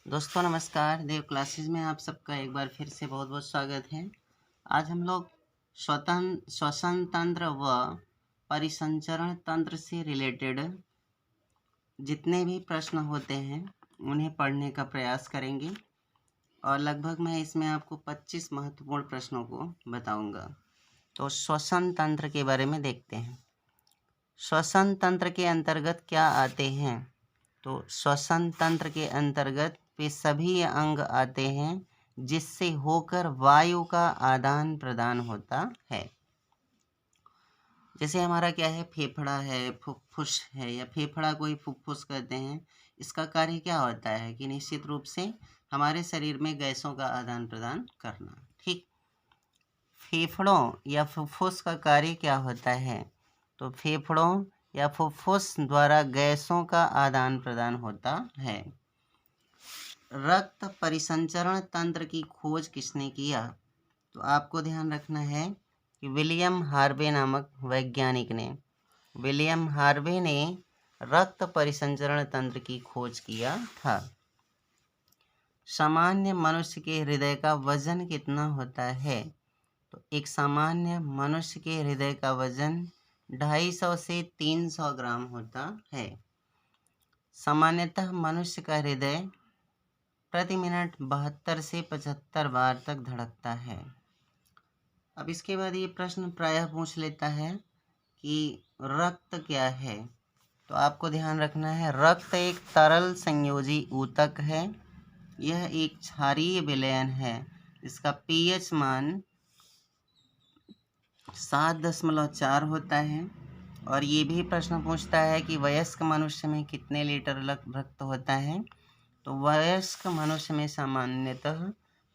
दोस्तों नमस्कार। देव क्लासेस में आप सबका एक बार फिर से बहुत बहुत स्वागत है। आज हम लोग श्वसन तंत्र व परिसंचरण तंत्र से रिलेटेड जितने भी प्रश्न होते हैं उन्हें पढ़ने का प्रयास करेंगे और लगभग मैं इसमें आपको 25 महत्वपूर्ण प्रश्नों को बताऊंगा। तो श्वसन तंत्र के बारे में देखते हैं। श्वसन तंत्र के अंतर्गत क्या आते हैं? तो श्वसन तंत्र के अंतर्गत वे सभी अंग आते हैं जिससे होकर वायु का आदान प्रदान होता है। जैसे हमारा क्या है, फेफड़ा है, फुफ्फुस है, या फेफड़ा को ही फुफ्फुस कहते हैं। इसका कार्य क्या होता है कि निश्चित रूप से हमारे शरीर में गैसों का आदान प्रदान करना। ठीक, फेफड़ों या फुफ्फुस का कार्य क्या होता है? तो फेफड़ों या फुफ्फुस द्वारा गैसों का आदान प्रदान होता है। रक्त परिसंचरण तंत्र की खोज किसने किया? तो आपको ध्यान रखना है कि विलियम हार्वे नामक वैज्ञानिक ने रक्त परिसंचरण तंत्र की खोज किया था। सामान्य मनुष्य के हृदय का वजन कितना होता है? तो एक सामान्य मनुष्य के हृदय का वजन 250 से 300 ग्राम होता है। सामान्यतः मनुष्य का हृदय प्रति मिनट 72 से 75 बार तक धड़कता है। अब इसके बाद ये प्रश्न प्रायः पूछ लेता है कि रक्त क्या है? तो आपको ध्यान रखना है, रक्त एक तरल संयोजी ऊतक है। यह एक क्षारीय विलयन है। इसका पीएच मान 7.4 होता है। और ये भी प्रश्न पूछता है कि वयस्क मनुष्य में कितने लीटर रक्त होता है? तो वयस्क मनुष्य में सामान्यतः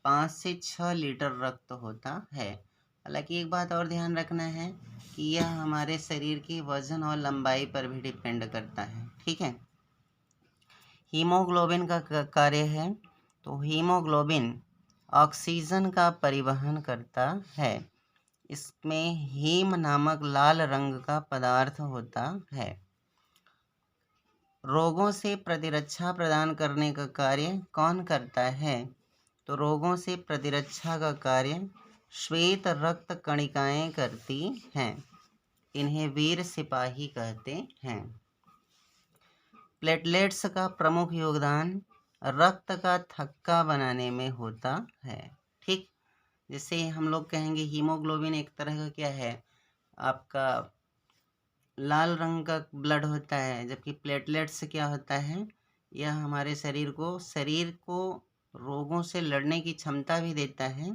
5 से 6 लीटर रक्त होता है। हालांकि एक बात और ध्यान रखना है कि यह हमारे शरीर के वजन और लंबाई पर भी डिपेंड करता है। ठीक है। हीमोग्लोबिन का कार्य है। तो हीमोग्लोबिन ऑक्सीजन का परिवहन करता है। इसमें हीम नामक लाल रंग का पदार्थ होता है। रोगों से प्रतिरक्षा प्रदान करने का कार्य कौन करता है? तो रोगों से प्रतिरक्षा का कार्य श्वेत रक्त कणिकाएं करती हैं। इन्हें वीर सिपाही कहते हैं। प्लेटलेट्स का प्रमुख योगदान रक्त का थक्का बनाने में होता है। ठीक, जैसे हम लोग कहेंगे हीमोग्लोबिन एक तरह का क्या है, आपका लाल रंग का ब्लड होता है, जबकि प्लेटलेट्स क्या होता है, यह हमारे शरीर को रोगों से लड़ने की क्षमता भी देता है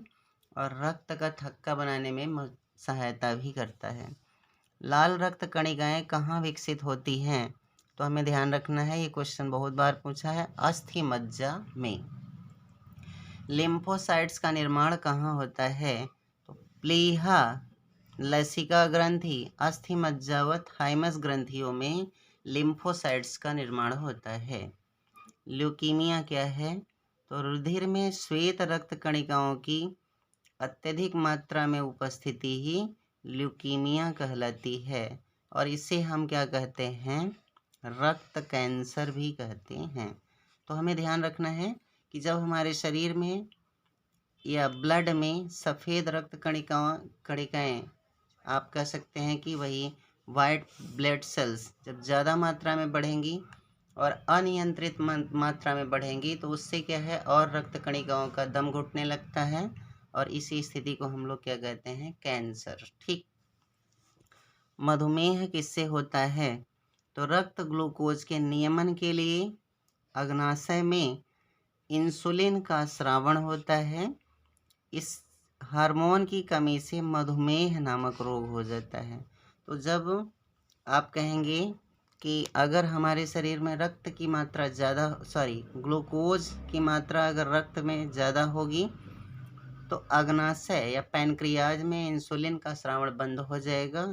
और रक्त का थक्का बनाने में सहायता भी करता है। लाल रक्त कणिकाएं कहाँ विकसित होती हैं? तो हमें ध्यान रखना है, ये क्वेश्चन बहुत बार पूछा है, अस्थि मज्जा में। लिम्फोसाइट्स का निर्माण कहाँ होता है? तो प्लीहा, लसिका ग्रंथि, अस्थि मज्जा व थाइमस ग्रंथियों में लिम्फोसाइट्स का निर्माण होता है। ल्यूकीमिया क्या है? तो रुधिर में श्वेत रक्त कणिकाओं की अत्यधिक मात्रा में उपस्थिति ही ल्यूकीमिया कहलाती है और इसे हम क्या कहते हैं? रक्त कैंसर भी कहते हैं। तो हमें ध्यान रखना है कि जब हमारे शरीर में या ब्लड में सफ़ेद रक्त कणिकाएं आप कह सकते हैं कि वही वाइट ब्लड सेल्स जब ज़्यादा मात्रा में बढ़ेंगी और अनियंत्रित मात्रा में बढ़ेंगी तो उससे क्या है, और रक्त कणिकाओं का दम घुटने लगता है और इसी स्थिति को हम लोग क्या कहते हैं? कैंसर। ठीक। मधुमेह किससे होता है? तो रक्त ग्लूकोज के नियमन के लिए अग्नाशय में इंसुलिन का स्रावण होता है। इस हार्मोन की कमी से मधुमेह नामक रोग हो जाता है। तो जब आप कहेंगे कि अगर हमारे शरीर में ग्लूकोज की मात्रा अगर रक्त में ज़्यादा होगी तो अग्नाशय या पैनक्रियाज में इंसुलिन का स्रावण बंद हो जाएगा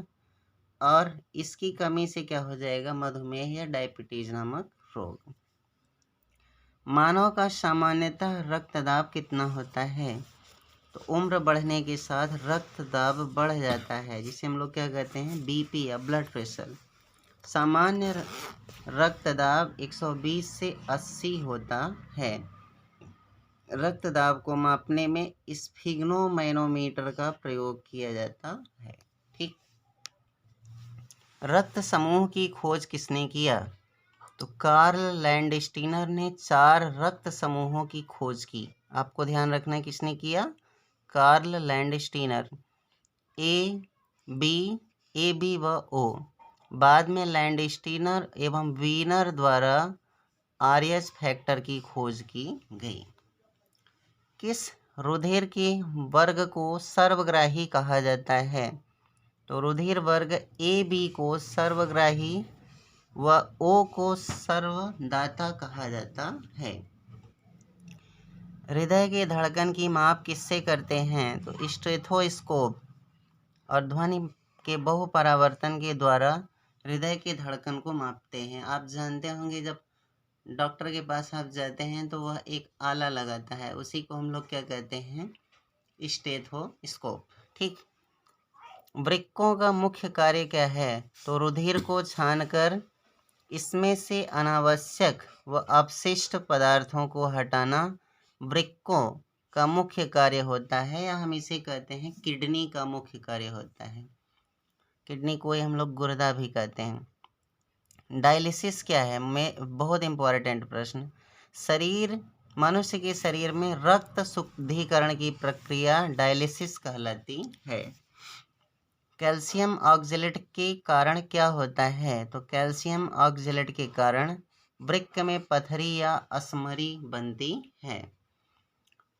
और इसकी कमी से क्या हो जाएगा? मधुमेह या डायबिटीज नामक रोग। मानव का सामान्यतः रक्तदाब कितना होता है? तो उम्र बढ़ने के साथ रक्तदाब बढ़ जाता है, जिसे हम लोग क्या कहते हैं? बीपी या ब्लड प्रेशर। सामान्य रक्तदाब 120 से 80 होता है। रक्त दाब को मापने में स्फिग्नोमैनोमीटर का प्रयोग किया जाता है। ठीक। रक्त समूह की खोज किसने किया? तो कार्ल लैंडस्टीनर ने 4 रक्त समूहों की खोज की। आपको ध्यान रखना है किसने किया? Karl Landsteiner. ए, बी व ओ। बाद में लैंडस्टीनर एवं वीनर द्वारा आरएच फैक्टर की खोज की गई। किस रुधिर के वर्ग को सर्वग्राही कहा जाता है? तो रुधिर वर्ग ए बी को सर्वग्राही व ओ को सर्वदाता कहा जाता है। हृदय की धड़कन की माप किससे करते हैं? तो स्टेथोस्कोप और ध्वनि के बहुपरावर्तन के द्वारा हृदय की धड़कन को मापते हैं। आप जानते होंगे जब डॉक्टर के पास आप जाते हैं तो वह एक आला लगाता है, उसी को हम लोग क्या कहते हैं? स्टेथोस्कोप। ठीक। वृक्कों का मुख्य कार्य क्या है? तो रुधिर को छानकर इसमें से अनावश्यक व अपशिष्ट पदार्थों को हटाना वृक्कों का मुख्य कार्य होता है, या हम इसे कहते हैं किडनी का मुख्य कार्य होता है। किडनी को हम लोग गुर्दा भी कहते हैं। डायलिसिस क्या है? बहुत इंपॉर्टेंट प्रश्न। मनुष्य के शरीर में रक्त शुद्धिकरण की प्रक्रिया डायलिसिस कहलाती है। कैल्शियम ऑक्जेलेट के कारण क्या होता है? तो कैल्शियम ऑक्जेलेट के कारण वृक्क में पथरी या असमरी बनती है।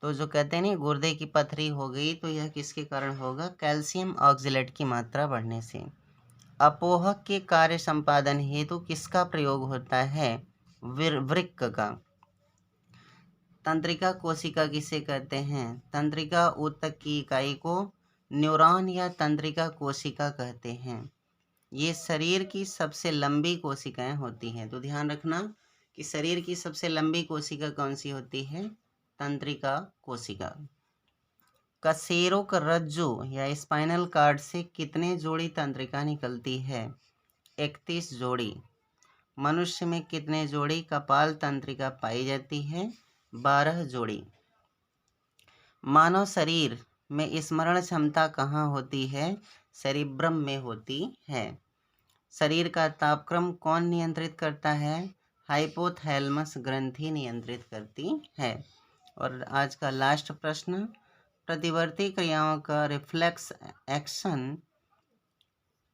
तो जो कहते हैं ना गुर्दे की पथरी हो गई, तो यह किसके कारण होगा? कैल्शियम ऑक्जेलेट की मात्रा बढ़ने से। अपोहक के कार्य संपादन हेतु किसका प्रयोग होता है? वृक्क का। तंत्रिका कोशिका किसे कहते हैं? तंत्रिका ऊतक की इकाई को न्यूरॉन या तंत्रिका कोशिका कहते हैं। ये शरीर की सबसे लंबी कोशिकाएं होती हैं। तो ध्यान रखना कि शरीर की सबसे लंबी कोशिका कौन सी होती है? तंत्रिका कोशिका। कशेरुक रज्जु या स्पाइनल कार्ड से कितने जोड़ी तंत्रिका निकलती है? 31 जोड़ी। मनुष्य में कितने जोड़ी कपाल तंत्रिका पाई जाती है? 12 जोड़ी। मानव शरीर में स्मरण क्षमता कहाँ होती है? सेरिब्रम में होती है। शरीर का तापक्रम कौन नियंत्रित करता है? हाइपोथैलेमस ग्रंथि नियंत्रित करती है। और आज का लास्ट प्रश्न, प्रतिवर्ती क्रियाओं का रिफ्लेक्स एक्शन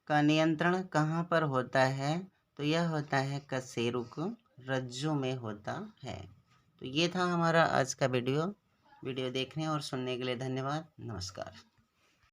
का नियंत्रण कहाँ पर होता है? तो यह होता है कशेरुक रज्जु में होता है। तो ये था हमारा आज का वीडियो देखने और सुनने के लिए धन्यवाद। नमस्कार।